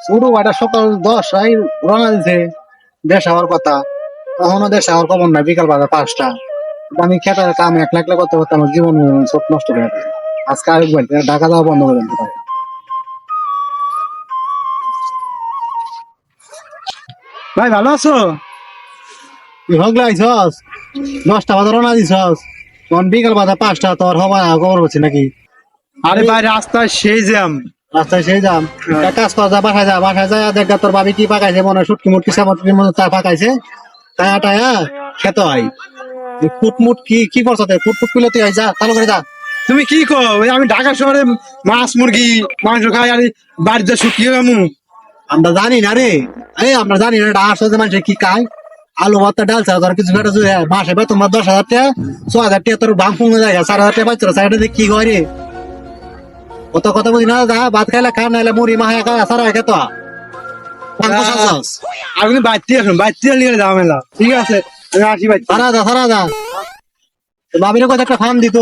শুরু এটা সকাল 10টায় রওনা দিছে দেশ হওয়ার কথা। এখনো দেশ হওয়ার খবর নাই, বিকাল বাজে 5টা। আমি খেতে কাম একলা একলা করতে করতে আমার জীবন সব নষ্ট হয়ে গেছে। আজকে আরেক বার ঢাকা যাওয়া বন্ধ করে দিতে হবে। ভাই ভালো আছো? তুই হগলে আইছস 10টা বাজে রওনা দিছস, তখন বিকাল বাজে 5টা, তোর হবা খবর হচ্ছে নাকি? আরে ভাই রাস্তায় সেই জ্যাম। রাস্তায় সেই যাম। হ্যাঁ। এক কাজ কর, যা বাসায় যা, বাসায় যা দেখ তোর ভাবি কি পাকাইছে, মনে হয় শুটকি মুটকি সামটকির মতো চা পাকাইছে, টায়া টায়া খেতে হয়। ফুটমুট কি কি করছ, ফুটফুট করলে তুই যা চালু করে যা। তুমি কি কো? ওই আমি ঢাকা শহরে মাছ মুরগি মাংস খাই আর বাড়িতে শুকিয়ে আমু। আমরা জানি না রে, আমরা জানি না এটা আসলে মানুষের কি খায়। আলু ভর্তা ডাল চা ধর কিছু একটা যদি মাসে ভাই তোমার 10,000 টাকা 6,000 টাকা তোর বাম কমে যায়, 4,000 টাকা পাচ্ছ সাইডে কি করে কত কথা বুঝি না, যা ভাত খাইলে খা, নাইলে মুড়ি মাহায় খা, সারা খেত আপনি বাড়তে আসুন, বাড়তে নিয়ে ঝামেলা। ঠিক আছে আমি আসি বাড়তে। সারা যা ভাবির কথা একটা ফার্ম দিত।